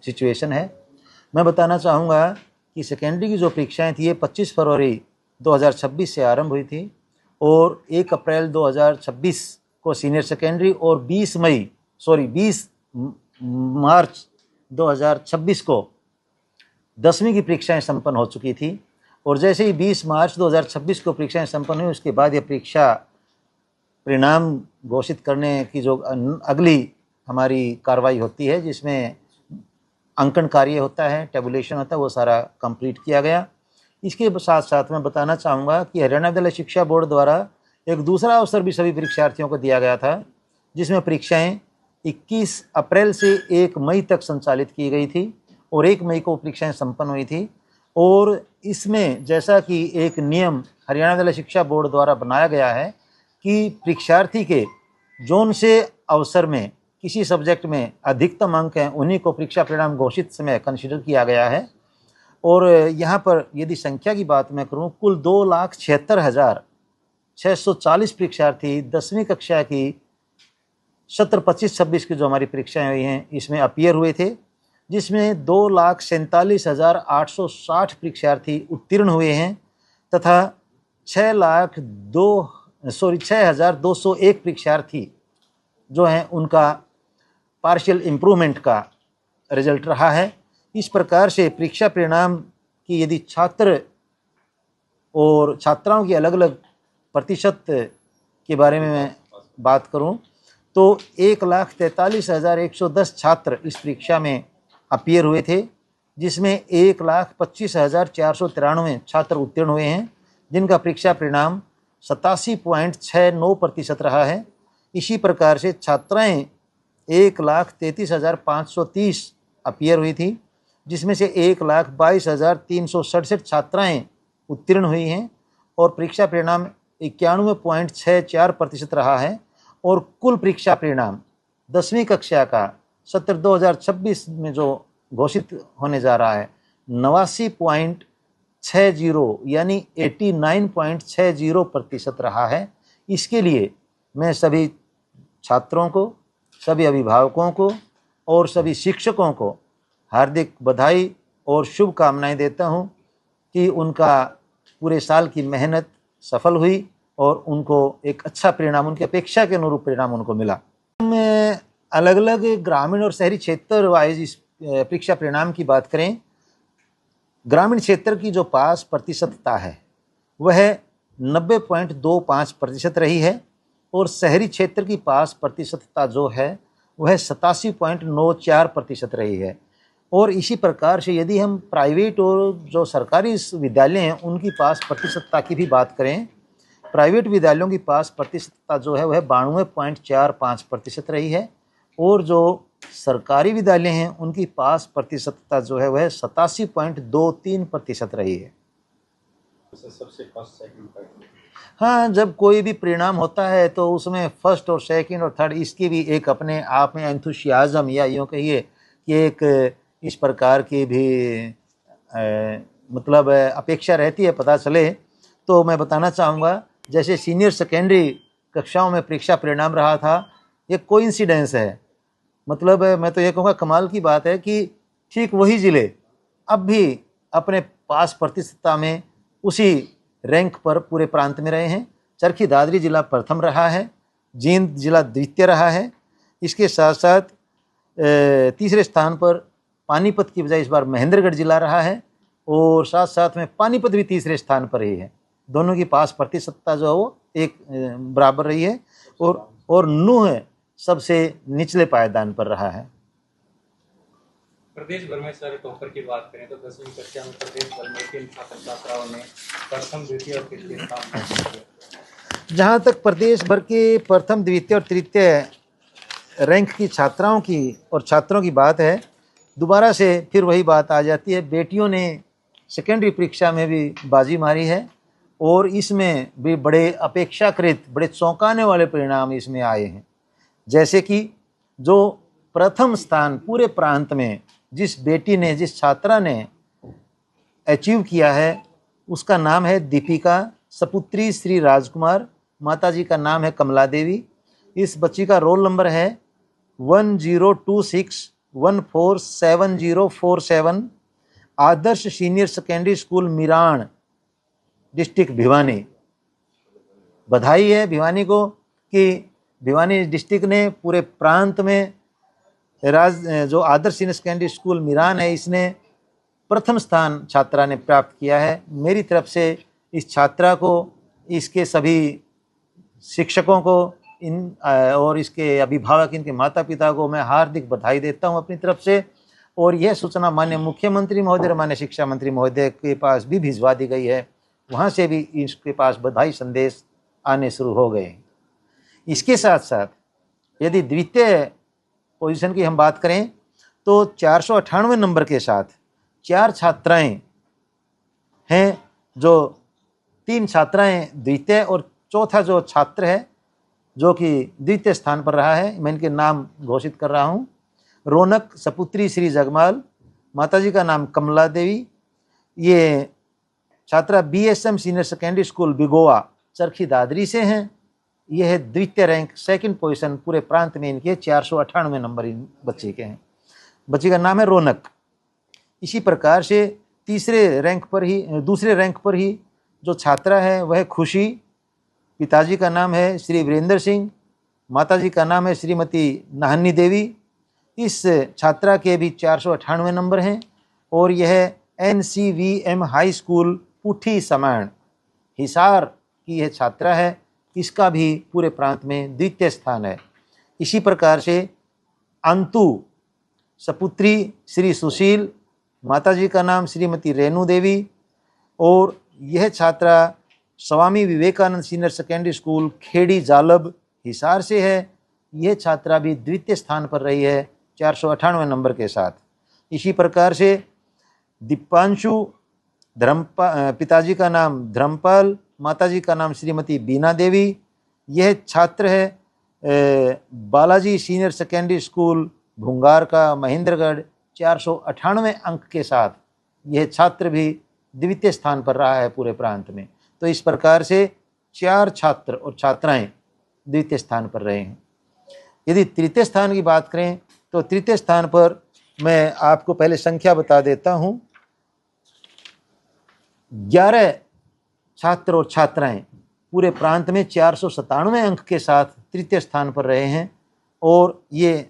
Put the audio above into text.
Situation है। मैं बताना चाहूँगा कि सेकेंडरी की जो परीक्षाएं थी ये 25 फरवरी 2026 से आरंभ हुई थी और 1 अप्रैल 2026 को सीनियर सेकेंडरी और 20 मार्च 2026 को 10वीं की परीक्षाएं संपन्न हो चुकी थी। और जैसे ही 20 मार्च 2026 को परीक्षाएं संपन्न हुई उसके बाद ये परीक्षा परिणाम घोषित करने की जो अगली हमारी कार्रवाई होती है, जिसमें अंकन कार्य होता है, टेबुलेशन होता है, वो सारा कंप्लीट किया गया। इसके साथ साथ मैं बताना चाहूँगा कि हरियाणा विद्यालय शिक्षा बोर्ड द्वारा एक दूसरा अवसर भी सभी परीक्षार्थियों को दिया गया था, जिसमें परीक्षाएं 21 अप्रैल से 1 मई तक संचालित की गई थी और 1 मई को परीक्षाएं संपन्न हुई थी। और इसमें जैसा कि एक नियम हरियाणा विद्यालय शिक्षा बोर्ड द्वारा बनाया गया है कि परीक्षार्थी के जोन से अवसर में किसी सब्जेक्ट में अधिकतम अंक हैं उन्हीं को परीक्षा परिणाम घोषित समय कंसीडर किया गया है। और यहाँ पर यदि संख्या की बात मैं करूँ, कुल 2,76,640 परीक्षार्थी 10वीं कक्षा की सत्र 25-26 की जो हमारी परीक्षाएं हुई हैं इसमें अपीयर हुए थे, जिसमें 2,47,860 परीक्षार्थी उत्तीर्ण हुए हैं तथा 6,0201 परीक्षार्थी जो हैं उनका पार्शियल इम्प्रूवमेंट का रिजल्ट रहा है। इस प्रकार से परीक्षा परिणाम की यदि छात्र और छात्राओं की अलग अलग प्रतिशत के बारे में मैं बात करूं तो 1,43,110 छात्र इस परीक्षा में अपीयर हुए थे, जिसमें 1,25,493 छात्र उत्तीर्ण हुए हैं, जिनका परीक्षा परिणाम 87.69% रहा है। इसी प्रकार से छात्राएं 1,33,530 अपीयर हुई थी, जिसमें से 1,22,367 छात्राएं उत्तीर्ण हुई हैं और परीक्षा परिणाम 91.64% रहा है। और कुल परीक्षा परिणाम 10वीं कक्षा का सत्र 2026 में जो घोषित होने जा रहा है 89.60 यानी 89.60% रहा है। इसके लिए मैं सभी छात्रों को, सभी अभिभावकों को और सभी शिक्षकों को हार्दिक बधाई और शुभकामनाएं देता हूं कि उनका पूरे साल की मेहनत सफल हुई और उनको एक अच्छा परिणाम, उनकी अपेक्षा के अनुरूप परिणाम उनको मिला। मैं अलग अलग ग्रामीण और शहरी क्षेत्र वाइज इस परीक्षा परिणाम की बात करें, ग्रामीण क्षेत्र की जो पास प्रतिशतता है वह 90.25% रही है और शहरी क्षेत्र की पास प्रतिशतता जो है वह 87.94% रही है। और इसी प्रकार से यदि हम प्राइवेट और जो सरकारी विद्यालय हैं उनकी पास प्रतिशतता की भी बात करें, प्राइवेट विद्यालयों की पास प्रतिशतता जो है वह 92.45% रही है और जो सरकारी विद्यालय हैं उनकी पास प्रतिशतता जो है वह 87.23% रही है। सबसे फर्स्ट सेकंड हाँ, जब कोई भी परिणाम होता है तो उसमें फर्स्ट और सेकंड और थर्ड इसकी भी एक अपने आप में एंथुसियाज्म या यूँ कहिए कि एक इस प्रकार की भी मतलब अपेक्षा रहती है पता चले। तो मैं बताना चाहूँगा जैसे सीनियर सेकेंडरी कक्षाओं में परीक्षा परिणाम रहा था, ये कोइंसिडेंस है, मतलब मैं तो ये कहूँगा कमाल की बात है कि ठीक वही ज़िले अब भी अपने पास प्रतिशतता में उसी रैंक पर पूरे प्रांत में रहे हैं। चरखी दादरी जिला प्रथम रहा है, जींद जिला द्वितीय रहा है। इसके साथ साथ तीसरे स्थान पर पानीपत की बजाय इस बार महेंद्रगढ़ जिला रहा है और साथ साथ में पानीपत भी तीसरे स्थान पर ही है। दोनों की पास प्रतिशतता जो है वो एक बराबर रही है और नूह सबसे निचले पायदान पर रहा है। प्रदेश भर में सर टॉपर की बात करें तो 10वीं कक्षा में प्रदेश भर में 3 छात्र छात्राओं ने प्रथम, द्वितीय और तृतीय स्थान हासिल किया। जहाँ तक प्रदेश भर के प्रथम, द्वितीय और तृतीय रैंक की छात्राओं की और छात्रों की बात है, दोबारा से फिर वही बात आ जाती है। बेटियों ने सेकेंडरी परीक्षा में भी बाजी मारी है और इसमें भी बड़े अपेक्षाकृत बड़े चौंकाने वाले परिणाम इसमें आए हैं। जैसे कि जो प्रथम स्थान पूरे प्रांत में जिस बेटी ने, जिस छात्रा ने अचीव किया है उसका नाम है दीपिका, सपुत्री श्री राजकुमार, माताजी का नाम है कमला देवी। इस बच्ची का रोल नंबर है 147047, Adarsh senior secondary school Miran, district Bhiwani. बधाई है भिवानी को कि भिवानी डिस्ट्रिक्ट ने पूरे प्रांत में जो आदर्श सीनियर सेकेंडरी स्कूल मिरान है, इसने प्रथम स्थान छात्रा ने प्राप्त किया है। मेरी तरफ से इस छात्रा को, इसके सभी शिक्षकों को, और इसके अभिभावक, इनके माता पिता को मैं हार्दिक बधाई देता हूं अपनी तरफ से। और यह सूचना माननीय मुख्यमंत्री महोदय और माननीय शिक्षा मंत्री महोदय के पास भी भिजवा दी गई है, वहाँ से भी इसके पास बधाई संदेश आने शुरू हो गए। इसके साथ साथ यदि द्वितीय पोजीशन की हम बात करें तो 498 नंबर के साथ 4 छात्राएं हैं, जो 3 छात्राएं द्वितीय और चौथा जो छात्र है जो कि द्वितीय स्थान पर रहा है, मैं इनके नाम घोषित कर रहा हूं। रौनक सपुत्री श्री जगमाल, माताजी का नाम कमला देवी। ये छात्रा BSM senior secondary school बिगोआ, Charkhi Dadri से हैं। यह है द्वितीय रैंक, सेकंड पोजीशन पूरे प्रांत में इनके 498 नंबर इन बच्चे के हैं। बच्चे का नाम है रौनक। इसी प्रकार से दूसरे रैंक पर ही जो छात्रा है वह खुशी, पिताजी का नाम है श्री वीरेंद्र सिंह, माताजी का नाम है श्रीमती नाहनी देवी। इस छात्रा के भी 498 नंबर हैं और यह NCVM हाई स्कूल पुठी समान, हिसार की यह छात्रा है। इसका भी पूरे प्रांत में द्वितीय स्थान है। इसी प्रकार से अंतु सपुत्री श्री सुशील, माताजी का नाम श्रीमती रेणु देवी, और यह छात्रा Swami Vivekananda senior secondary school Kheri Jalab, Hisar से है। यह छात्रा भी द्वितीय स्थान पर रही है 498 नंबर के साथ। इसी प्रकार से दीपांशु पिताजी का नाम धर्मपाल, माताजी का नाम श्रीमती बीना देवी। यह छात्र है बालाजी सीनियर सेकेंडरी स्कूल भुंगार का महेंद्रगढ़, 498 अंक के साथ यह छात्र भी द्वितीय स्थान पर रहा है पूरे प्रांत में। तो इस प्रकार से 4 छात्र और छात्राएं द्वितीय स्थान पर रहे हैं। यदि तृतीय स्थान की बात करें तो तृतीय स्थान पर मैं आपको पहले संख्या बता देता हूं। 11 छात्र और छात्राएं पूरे प्रांत में 497 अंक के साथ तृतीय स्थान पर रहे हैं और ये